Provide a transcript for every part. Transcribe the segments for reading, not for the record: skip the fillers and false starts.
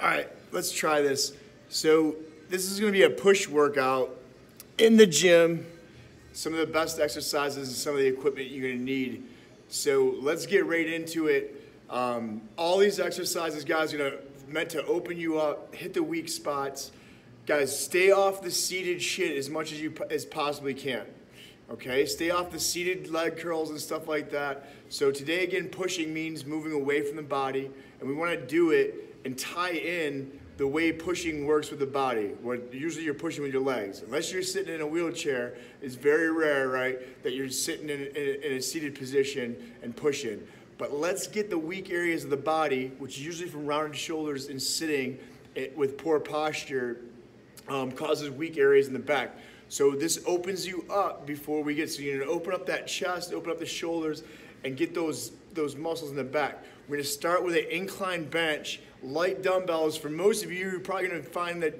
All right, let's try this. So this is going to be a push workout in the gym. Some of the best exercises and some of the equipment you're going to need. So let's get right into it. All these exercises, guys, are meant to open you up, hit the weak spots. Guys, stay off the seated shit as much as you possibly can. Okay, stay off the seated leg curls and stuff like that. So today, again, pushing means moving away from the body, and we want to do it and tie in the way pushing works with the body. Usually you're pushing with your legs. Unless you're sitting in a wheelchair, it's very rare, right, that you're sitting in a seated position and pushing. But let's get the weak areas of the body, which is usually from rounded shoulders and sitting with poor posture, causes weak areas in the back. So this opens you up before we get, so you're gonna open up that chest, open up the shoulders, and get those muscles in the back. We're gonna start with an incline bench, light dumbbells. For most of you, you're probably gonna find that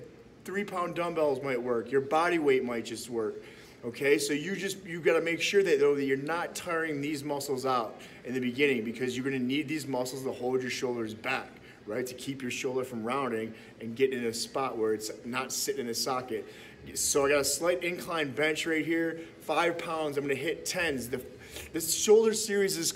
3-pound dumbbells might work. Your body weight might just work. Okay, so you gotta make sure that you're not tiring these muscles out in the beginning, because you're gonna need these muscles to hold your shoulders back, right? To keep your shoulder from rounding and get in a spot where it's not sitting in a socket. So I got a slight incline bench right here, 5 pounds. I'm gonna hit 10s. This shoulder series is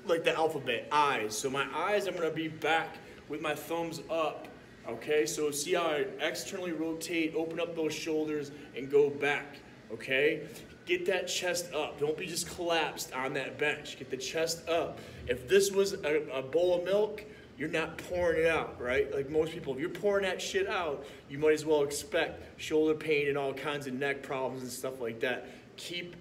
like the alphabet, eyes. So my eyes, I'm gonna be back with my thumbs up. Okay, so see how I externally rotate, open up those shoulders, and go back, okay? Get that chest up. Don't be just collapsed on that bench. Get the chest up. If this was a bowl of milk, you're not pouring it out, right? Like most people, if you're pouring that shit out, you might as well expect shoulder pain and all kinds of neck problems and stuff like that. Keep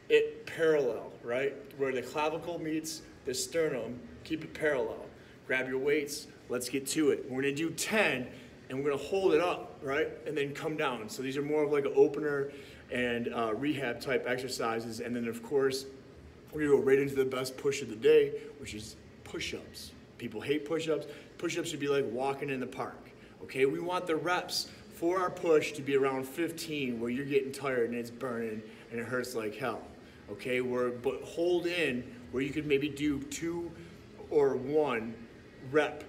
it parallel, right? Where the clavicle meets the sternum, keep it parallel. Grab your weights, let's get to it. We're gonna do 10, and we're gonna hold it up, right? And then come down. So these are more of like an opener and rehab type exercises. And then of course, we're gonna go right into the best push of the day, which is push-ups. People hate push-ups. Push-ups should be like walking in the park, okay? We want the reps for our push to be around 15, where you're getting tired and it's burning and it hurts like hell, okay? But hold in where you could maybe do 2 or 1 rep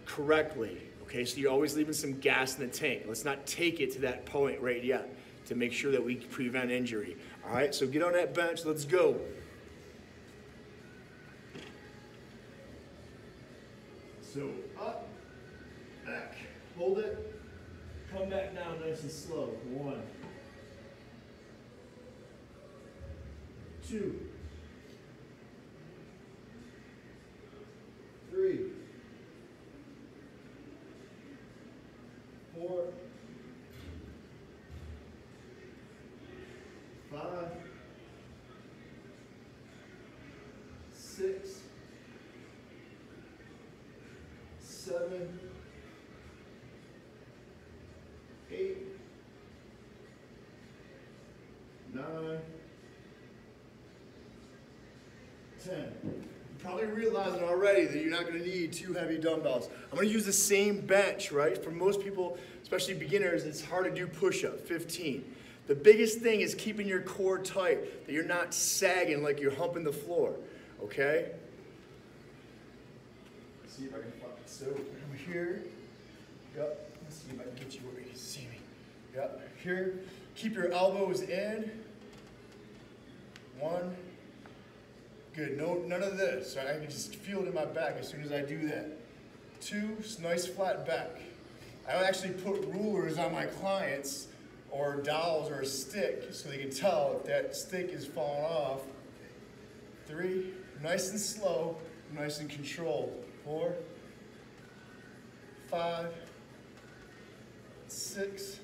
correctly, okay? So you're always leaving some gas in the tank. Let's not take it to that point right yet to make sure that we prevent injury, all right? So get on that bench, let's go. So up, back, hold it, come back down nice and slow. 1, 2, 3, 4, 5, 6, 7, 8, 9, 10. You're probably realizing already that you're not going to need 2 heavy dumbbells. I'm going to use the same bench, right? For most people, especially beginners, it's hard to do push-up, 15. The biggest thing is keeping your core tight, that you're not sagging like you're humping the floor, okay? Let's see if I can find it. So I'm here. Yep. Let's see if I can get you where you can see me. Yep. Here. Keep your elbows in. 1. Good. No, none of this. Right? I can just feel it in my back as soon as I do that. 2. Nice flat back. I actually put rulers on my clients, or dowels, or a stick, so they can tell if that stick is falling off. 3. Nice and slow. Nice and controlled. 4, 5, 6,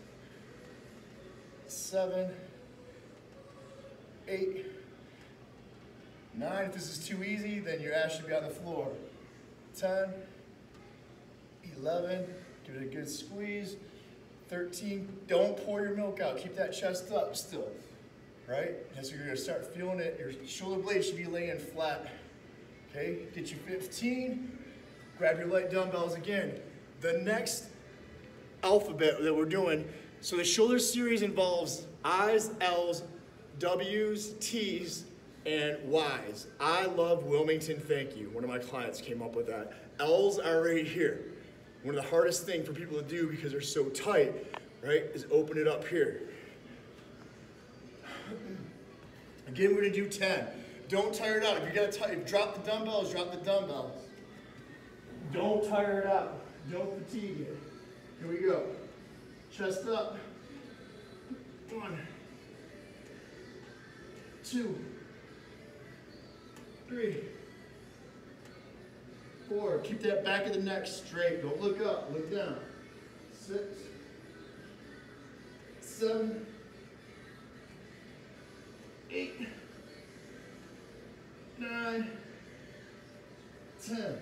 7, 8, 9. If this is too easy, then your ass should be on the floor. 10, 11, give it a good squeeze. 13, don't pour your milk out. Keep that chest up still, right? And so you're gonna start feeling it. Your shoulder blade should be laying flat. Okay, get you 15. Grab your light dumbbells again. The next alphabet that we're doing, so the shoulder series involves I's, L's, W's, T's, and Y's. I love Wilmington, thank you. One of my clients came up with that. L's are right here. One of the hardest things for people to do because they're so tight, right, is open it up here. Again, we're gonna do 10. Don't tire it out. If you're gonna drop the dumbbells, drop the dumbbells. Don't tire it out. Don't fatigue it. Here we go. Chest up. 1, 2, 3, 4. Keep that back of the neck straight. Don't look up, look down. 6, 7, 8, 9, 10.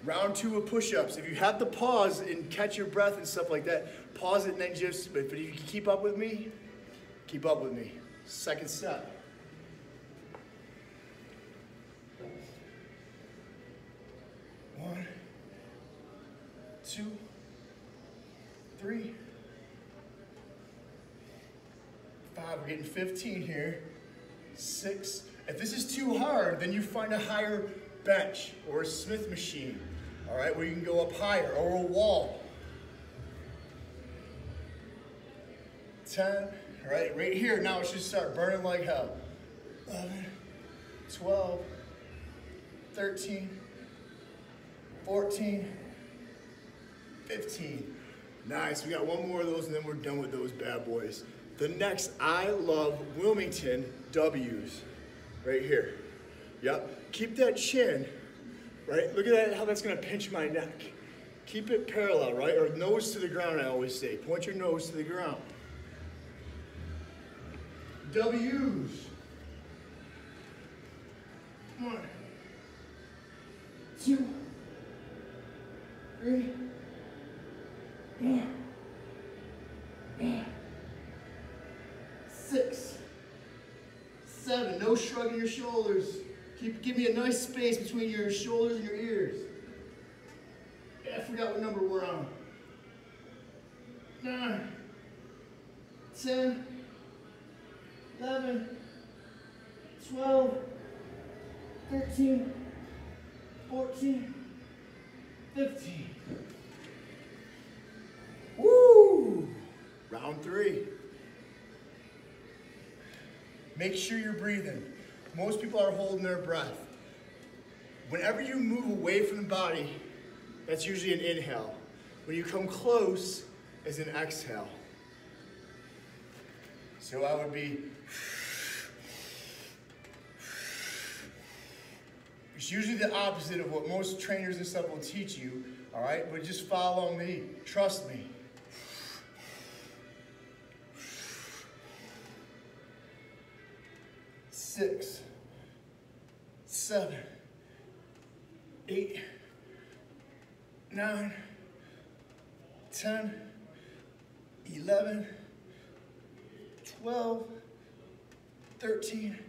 Round 2 of push-ups. If you have to pause and catch your breath and stuff like that, pause it and then just, but if you can keep up with me, keep up with me. Second set. One, 2, 3, 5. We're getting 15 here. 6. If this is too hard, then you find a higher bench or a Smith machine, all right, where you can go up higher, or a wall. 10, all right here, now it should start burning like hell. 11, 12, 13, 14, 15. Nice, we got one more of those and then we're done with those bad boys. The next, I love Wilmington W's, right here. Yep, keep that chin, right? Look at that, how that's gonna pinch my neck. Keep it parallel, right? Or nose to the ground, I always say. Point your nose to the ground. W's. 1, 2, 3, 4, 6, 7. No shrugging your shoulders. Give me a nice space between your shoulders and your ears. I forgot what number we're on. 9, 10, 11, 12, 13, 14, 15. Woo! Round 3. Make sure you're breathing. Most people are holding their breath. Whenever you move away from the body, that's usually an inhale. When you come close, is an exhale. So I would be, it's usually the opposite of what most trainers and stuff will teach you, all right? But just follow me, trust me. 6, 7, 8, 9, 10, 11, 12, 13,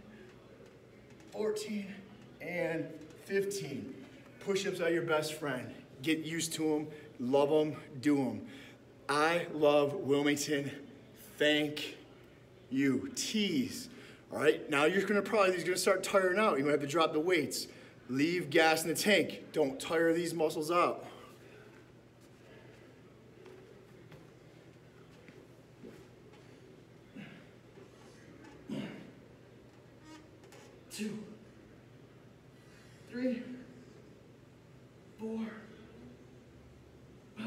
14, and 15. Push-ups are your best friend. Get used to them, love them, do them. I love Wilmington. Thank you. Tease. All right, now you're gonna start tiring out. You're gonna have to drop the weights. Leave gas in the tank. Don't tire these muscles out. Two, 3, 4, 5,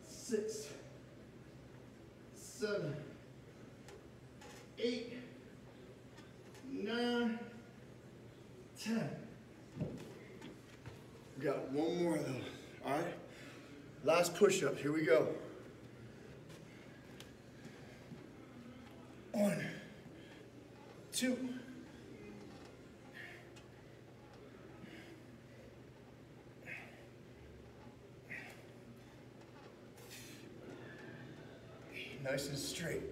6, 7, 8, 9, 10. We got one more of those, all right? Last push-up, here we go. 1, 2, 8, nice and straight.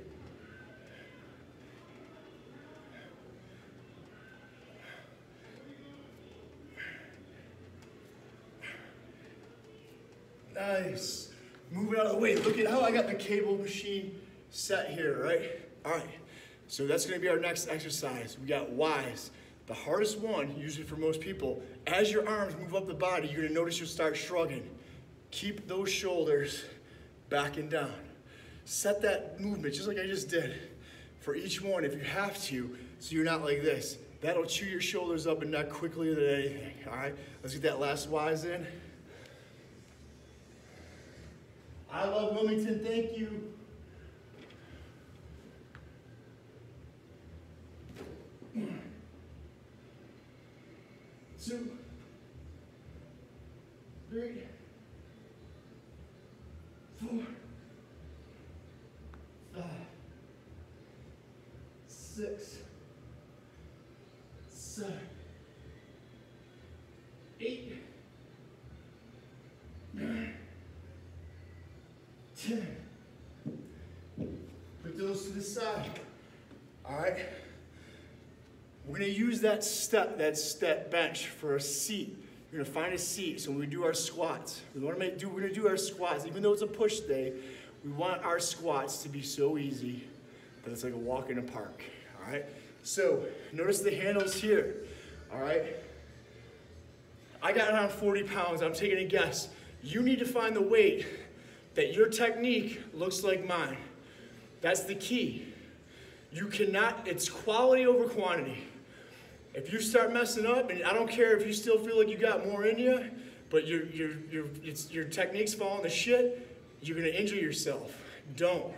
Nice. Move it out of the way. Look at how I got the cable machine set here, right? All right. So that's going to be our next exercise. We got Y's. The hardest one, usually for most people, as your arms move up the body, you're gonna notice you'll start shrugging. Keep those shoulders back and down. Set that movement, just like I just did, for each one if you have to, so you're not like this. That'll chew your shoulders up and neck quicker than anything, all right? Let's get that last Y's in. I love Wilmington, thank you. 2, 3, 4, 5, 6, 7, 8, 9, 10. Put those to the side. All right. We're going to use that step bench for a seat. You're going to find a seat. So when we do our squats, we're going to do our squats. Even though it's a push day, we want our squats to be so easy that it's like a walk in a park. All right. So notice the handles here. All right. I got around 40 pounds. I'm taking a guess. You need to find the weight that your technique looks like mine. That's the key. You cannot, it's quality over quantity. If you start messing up, and I don't care if you still feel like you got more in you, but your technique's falling to shit, you're gonna injure yourself. Don't.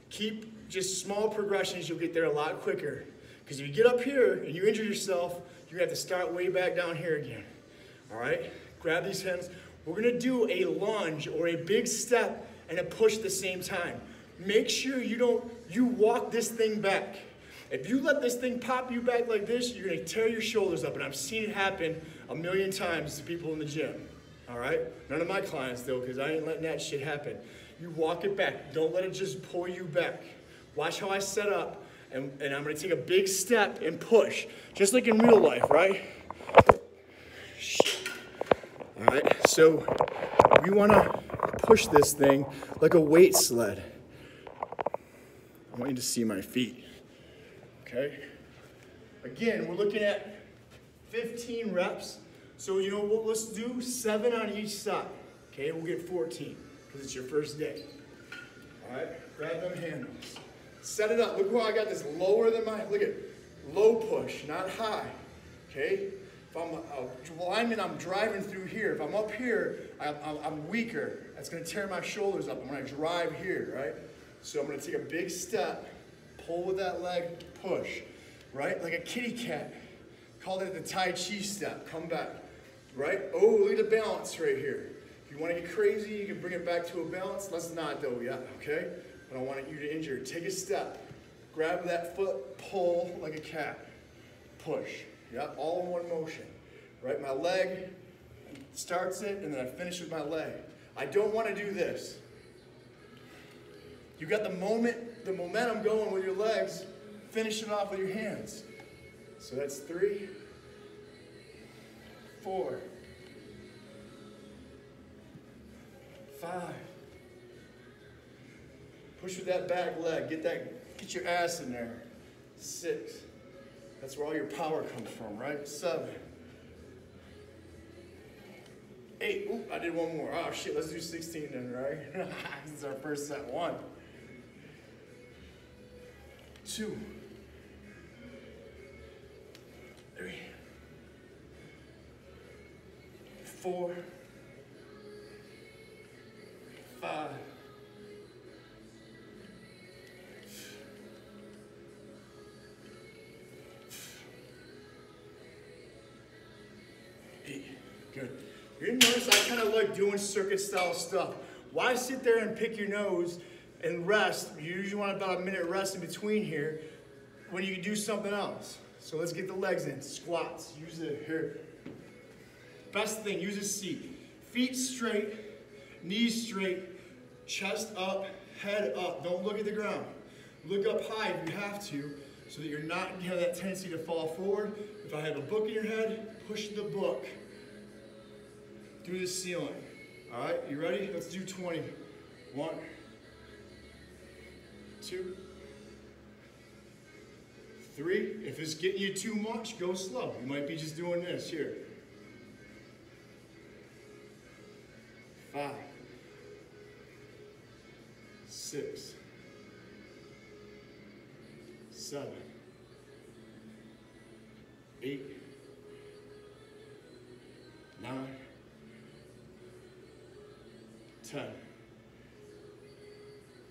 Keep just small progressions, you'll get there a lot quicker. Because if you get up here and you injure yourself, you have to start way back down here again. All right? Grab these hands. We're gonna do a lunge or a big step and a push at the same time. Make sure you walk this thing back. If you let this thing pop you back like this, you're gonna tear your shoulders up, and I've seen it happen a million times to people in the gym, all right? None of my clients though, because I ain't letting that shit happen. You walk it back. Don't let it just pull you back. Watch how I set up, and I'm gonna take a big step and push, just like in real life, right? All right, so we wanna push this thing like a weight sled. I want you to see my feet, okay? Again, we're looking at 15 reps. So you know what, let's do 7 on each side, okay? We'll get 14, because it's your first day. All right, grab them handles. Set it up, look how I got this lower than mine. Look at, low push, not high, okay? If I'm a lineman, I'm driving through here. If I'm up here, I'm weaker. That's gonna tear my shoulders up. I'm gonna drive here, right? So I'm gonna take a big step, pull with that leg, push, right? Like a kitty cat. Called it the Tai Chi step, come back, right? Oh, look at the balance right here. If you wanna get crazy, you can bring it back to a balance. Let's not though yet, okay? I don't want you to injure. Take a step, grab that foot, pull like a cat, push. Yep, all in one motion, right? My leg starts it, and then I finish with my leg. I don't want to do this. You got the momentum going with your legs, finish it off with your hands. So that's 3, 4, 5. Push with that back leg, get your ass in there. 6. That's where all your power comes from, right? 7. 8. Oop, I did one more. Oh shit, let's do 16 then, right? This is our first set. 1, 2, 3, 4, 5. Good. You're gonna notice I kind of like doing circuit style stuff. Why sit there and pick your nose and rest? You usually want about a minute rest in between here when you can do something else. So let's get the legs in. Squats. Use it here. Best thing, use a seat. Feet straight, knees straight, chest up, head up. Don't look at the ground. Look up high if you have to, so that you're not, you have that tendency to fall forward. If I have a book in your head, push the book through the ceiling. All right, you ready? Let's do 20. 1, 2, 3. If it's getting you too much, go slow. You might be just doing this here. 5, 6, 7, 8, 9, 10,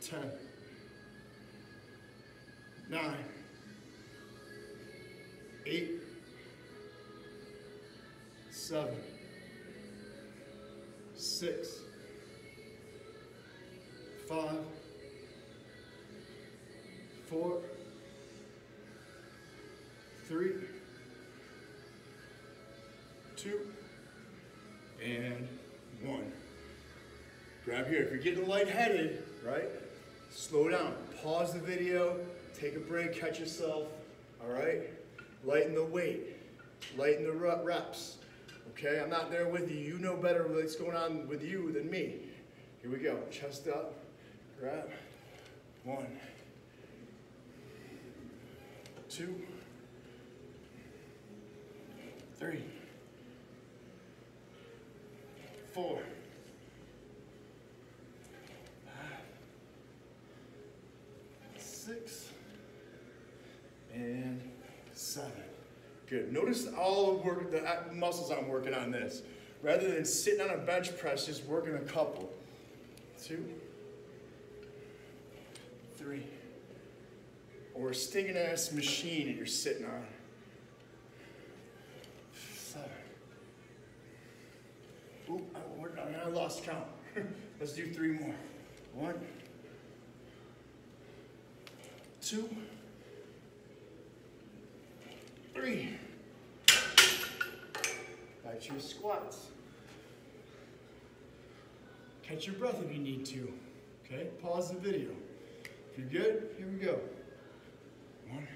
10, 9, 8, 7, 6, 5, 4, 3, 2, and 1. Grab here. If you're getting lightheaded, right? Slow down. Pause the video. Take a break. Catch yourself. All right? Lighten the weight. Lighten the reps. Okay? I'm not there with you. You know better what's going on with you than me. Here we go. Chest up. Grab. 1, 2, 3, 4, 5, 6, and 7. Good. Notice all the muscles I'm working on this. Rather than sitting on a bench press, just working a couple. 2, 3. Or a stinging ass machine that you're sitting on. 7. Ooh, I lost count. Let's do 3 more. 1, 2, 3. Back to your squats. Catch your breath if you need to. Okay, pause the video. If you're good, here we go. 1.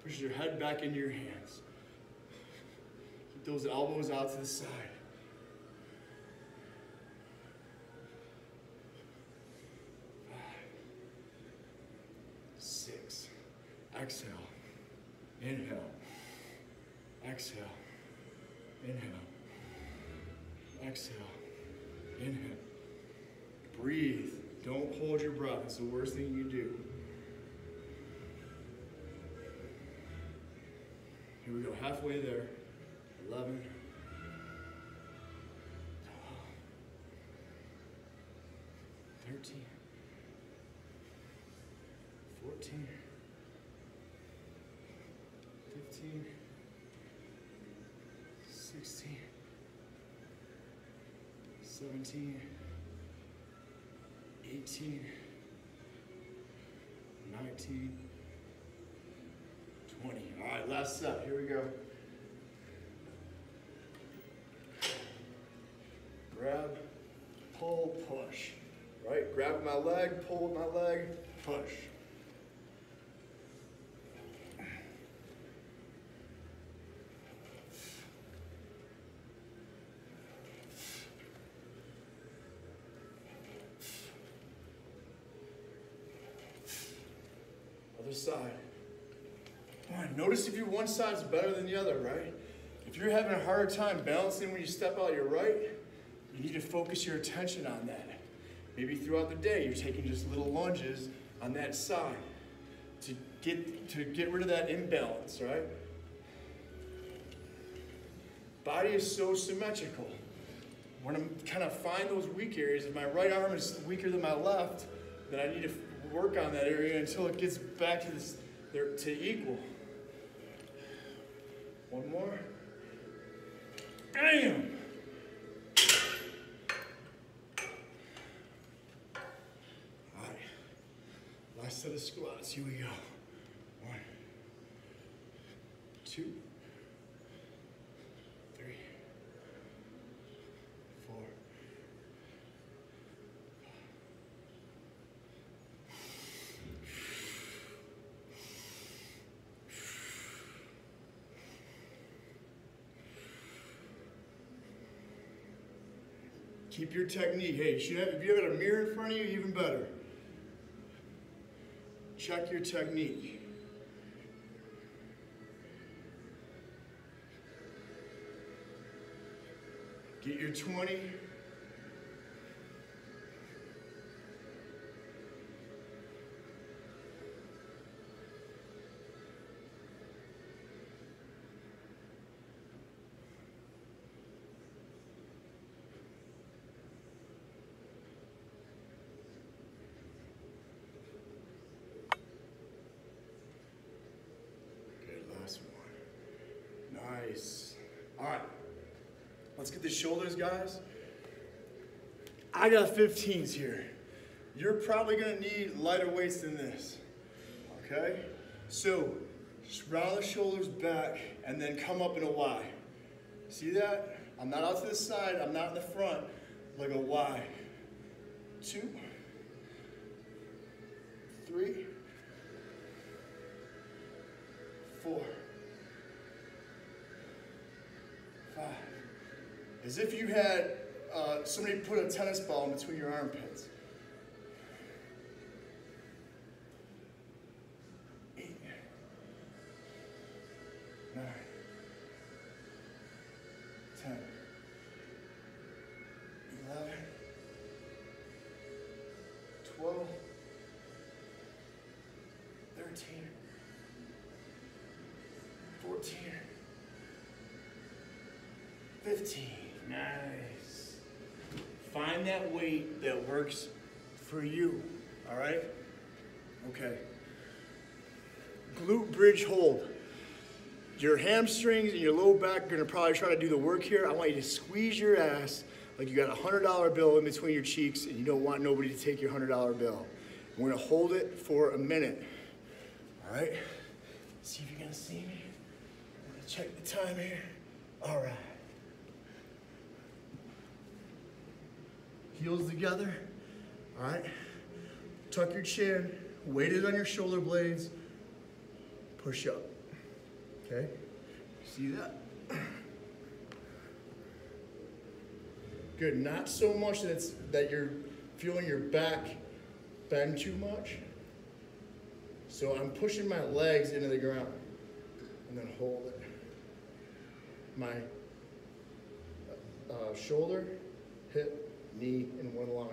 Push your head back into your hands. Keep those elbows out to the side. 5, 6. Exhale. Inhale. Exhale. Inhale. Exhale. Inhale. Breathe. Don't hold your breath. It's the worst thing you do. Here we go. Halfway there. 11. 12. 13. 14. 15. 16. 17. 18, 19, 20. All right, last set. Here we go. Grab, pull, push. Right? Grab my leg, pull with my leg, push. Other side. Come on, notice if your one side's better than the other, right? If you're having a hard time balancing when you step out your right, you need to focus your attention on that. Maybe throughout the day, you're taking just little lunges on that side to get rid of that imbalance, right? Body is so symmetrical. When I'm kind of find those weak areas, if my right arm is weaker than my left, then I need to work on that area until it gets back to this, to equal. One more. Bam! All right. Last set of squats. Here we go. 1, 2, 3, 4. Keep your technique. Hey, if you have a mirror in front of you, even better. Check check your technique. Get your 20. Last one. Nice. All right. Let's get the shoulders, guys. I got 15s here. You're probably going to need lighter weights than this. Okay? So, just round the shoulders back and then come up in a Y. See that? I'm not out to the side. I'm not in the front. Like a Y. 2, 3, 4, 5. As if you had somebody put a tennis ball in between your armpits. 8, 9, 10, 11, 12, 13, 14, 15. Nice. Find that weight that works for you. All right? Okay. Glute bridge hold. Your hamstrings and your low back are going to probably try to do the work here. I want you to squeeze your ass like you got a $100 bill in between your cheeks and you don't want nobody to take your $100 bill. We're going to hold it for a minute. All right? See if you're going to see me. I'm going to check the time here. All right. Heels together. All right? Tuck your chin. Weight it on your shoulder blades. Push up. Okay? See that? Good. Not so much that you're feeling your back bend too much. So I'm pushing my legs into the ground and then hold it. My shoulder, hip, knee in one line.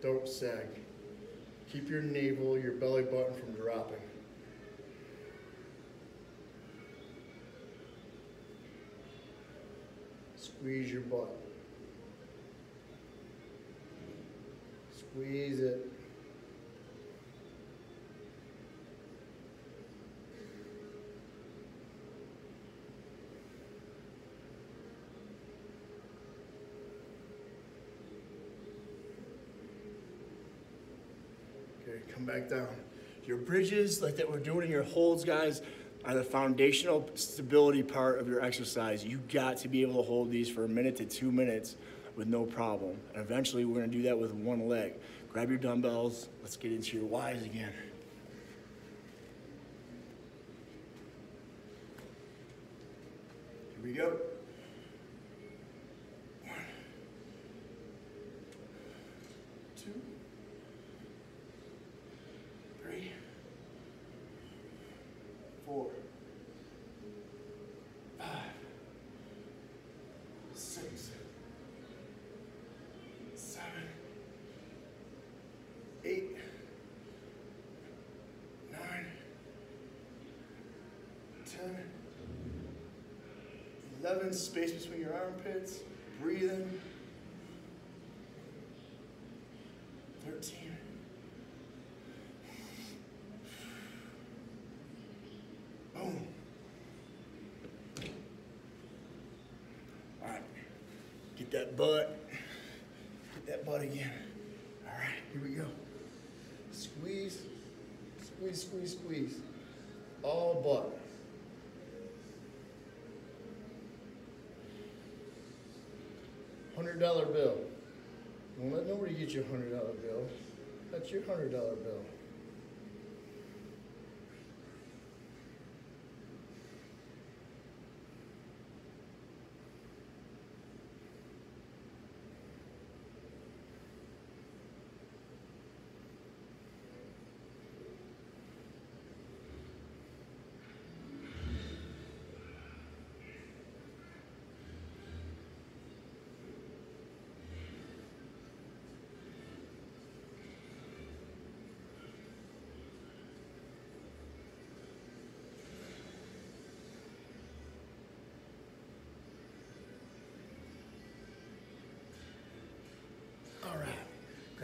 Don't sag. Keep your navel, your belly button from dropping. Squeeze your butt. Squeeze it. Okay, come back down. Your bridges, like that we're doing in your holds, guys, are the foundational stability part of your exercise. You got to be able to hold these for 1 minute to 2 minutes with no problem. And eventually we're gonna do that with one leg. Grab your dumbbells, let's get into your Ys again. Here we go. 1, 2, 3, 4, 5, 6, 7, 8, 9, 10, 11, space between your armpits, breathe in. 13. Boom. All right, get that butt. Get that butt again. All right, here we go. Squeeze, squeeze, squeeze, squeeze. All butt. $100 bill. Don't let nobody get you a $100 bill. That's your $100 bill.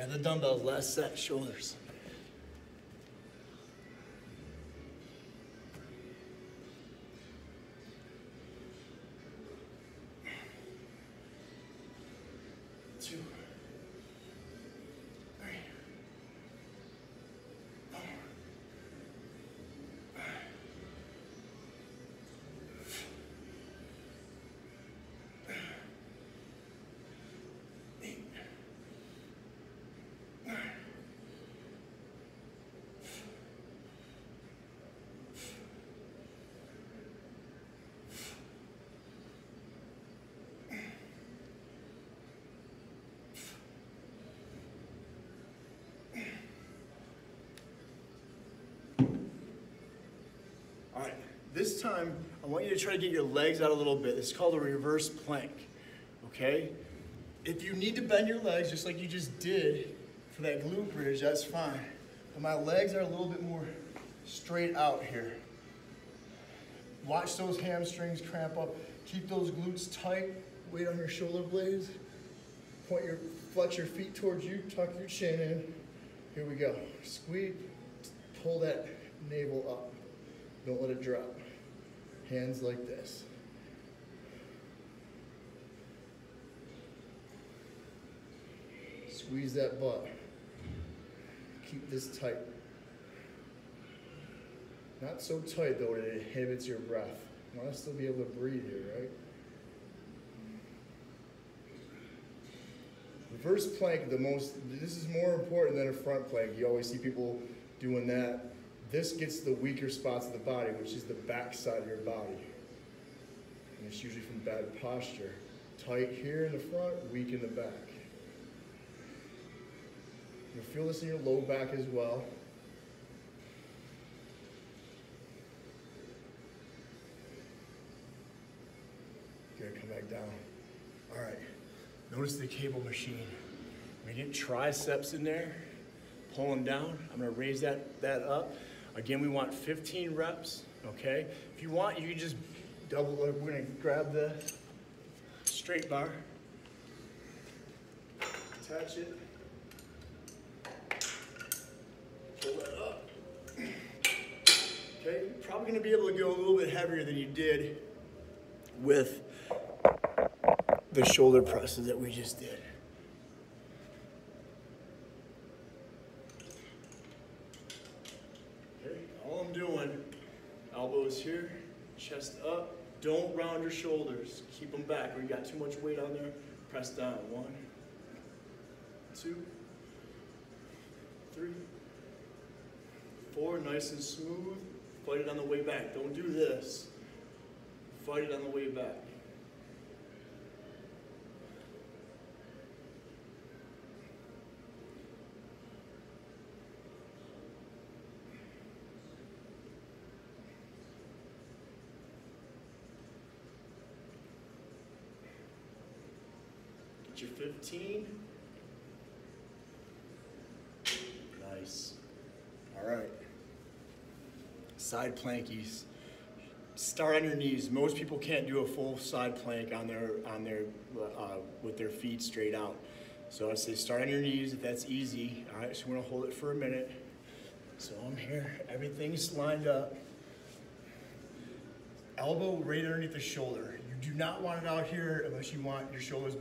Grab the dumbbells, last set, shoulders. Two. All right, this time I want you to try to get your legs out a little bit. It's called a reverse plank, okay? If you need to bend your legs just like you just did for that glute bridge, that's fine. But my legs are a little bit more straight out here. Watch those hamstrings cramp up. Keep those glutes tight. Weight on your shoulder blades. Flex your feet towards you. Tuck your chin in. Here we go. Squeeze. Pull that navel up. Don't let it drop. Hands like this. Squeeze that butt. Keep this tight. Not so tight though that it inhibits your breath. You want to still be able to breathe here, right? Reverse plank, this is more important than a front plank. You always see people doing that. This gets the weaker spots of the body, which is the back side of your body. And it's usually from bad posture. Tight here in the front, weak in the back. You'll feel this in your low back as well. Good, come back down. All right, notice the cable machine. We get triceps in there, pulling down. I'm gonna raise that up. Again, we want 15 reps, okay? If you want, you can just double, we're gonna grab the straight bar, attach it, pull that up. Okay, probably gonna be able to go a little bit heavier than you did with the shoulder presses that we just did. All I'm doing, elbows here, chest up. Don't round your shoulders. Keep them back. Or you got too much weight on there, press down. 1, 2, 3, 4. Nice and smooth. Fight it on the way back. Don't do this. Fight it on the way back. Get your 15. Nice. All right. Side plankies. Start on your knees. Most people can't do a full side plank on their with their feet straight out. So I say start on your knees if that's easy. All right, so we're gonna hold it for a minute. So I'm here, everything's lined up. Elbow right underneath the shoulder. You do not want it out here unless you want your shoulders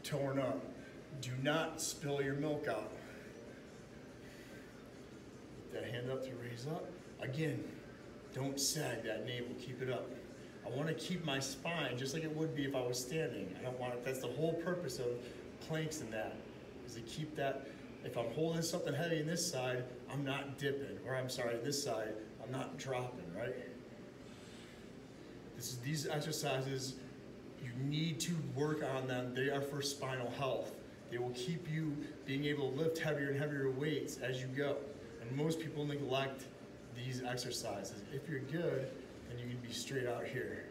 torn up. Do not spill your milk out. Put that hand up to raise up. Again, don't sag that navel, keep it up. I want to keep my spine just like it would be if I was standing. I don't want it, that's the whole purpose of planks and that, is to keep that, if I'm holding something heavy in this side, I'm not dipping, or I'm sorry, this side, I'm not dropping, right? These exercises, you need to work on them. They are for spinal health. They will keep you being able to lift heavier and heavier weights as you go. And most people neglect these exercises. If you're good, then you can be straight out here.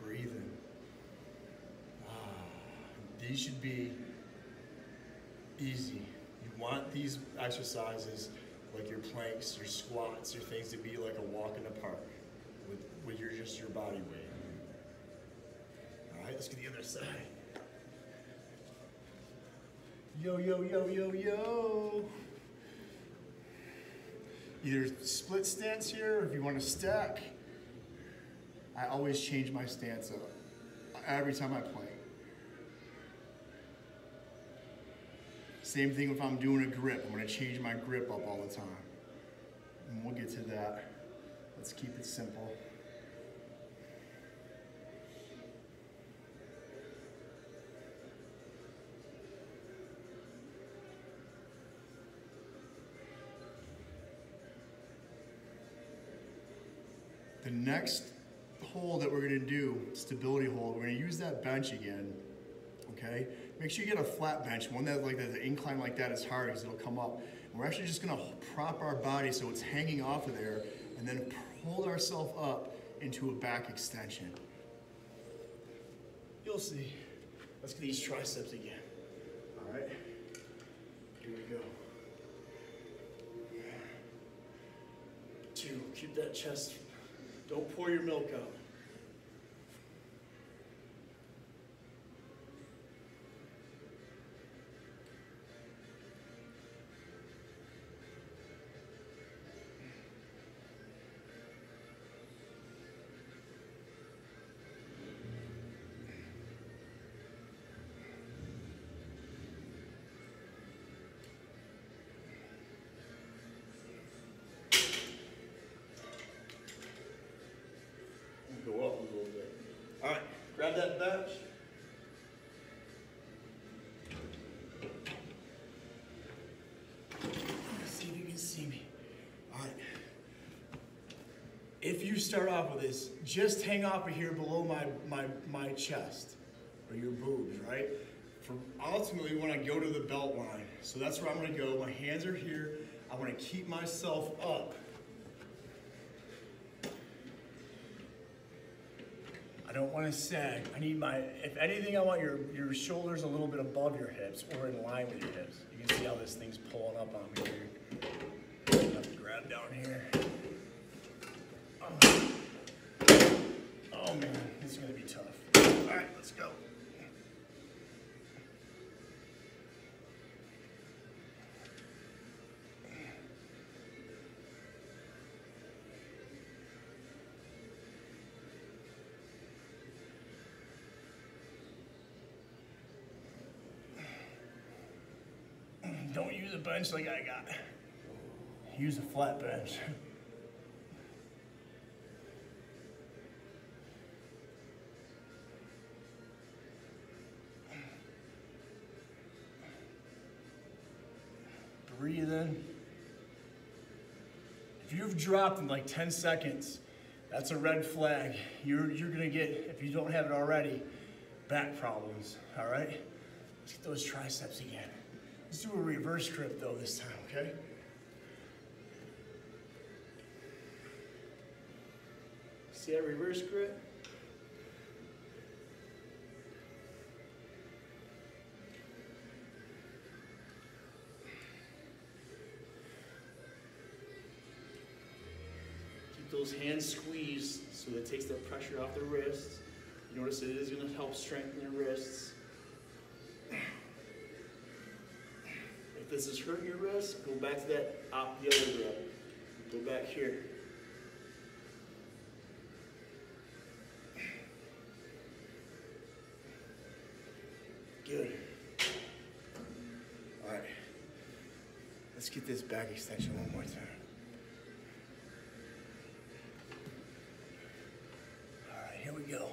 Breathing. These should be easy. You want these exercises, like your planks, your squats, your things, to be like a walk in the park. With just your body weight. All right, let's get the other side. Yo, yo, yo, yo, yo. Either split stance here, or if you want to stack, I always change my stance up every time I plank. Same thing if I'm doing a grip. I'm going to change my grip up all the time. And we'll get to that. Let's keep it simple. The next hold that we're gonna do, stability hold, we're gonna use that bench again, okay? Make sure you get a flat bench, one that like the incline like that is hard because it'll come up. And we're actually just gonna prop our body so it's hanging off of there and then hold ourselves up into a back extension. You'll see. Let's get these triceps again. All right, here we go. 2, keep that chest. Don't pour your milk out. Go up a little bit. All right, grab that bench. See if you can see me. All right. If you start off with this, just hang off of here below my chest or your boobs, right? Ultimately, we want to go to the belt line. So that's where I'm going to go. My hands are here. I want to keep myself up. I don't want to sag. I need if anything, I want your shoulders a little bit above your hips or in line with your hips. You can see how this thing's pulling up on me here. I have to grab down here. Oh man, this is going to be tough. All right, let's go. Don't use a bench like I got. Use a flat bench. Breathe in. If you've dropped in like 10 seconds, that's a red flag. You're gonna get, if you don't have it already, back problems, all right? Let's get those triceps again. Let's do a reverse grip though this time, okay? See that reverse grip? Keep those hands squeezed so that it takes the pressure off the wrists. You notice it is going to help strengthen the wrists. If this is hurting your wrist, go back to that the other grip. Go back here. Good. All right. Let's get this back extension one more time. All right, here we go.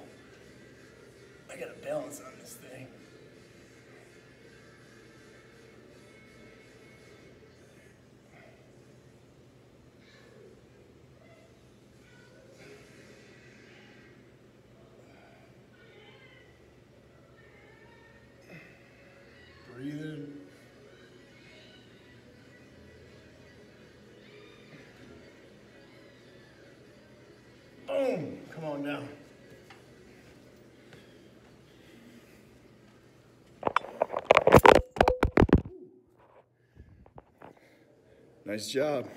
I got to balance on this thing. Breathe in. Boom! Come on down. Nice job.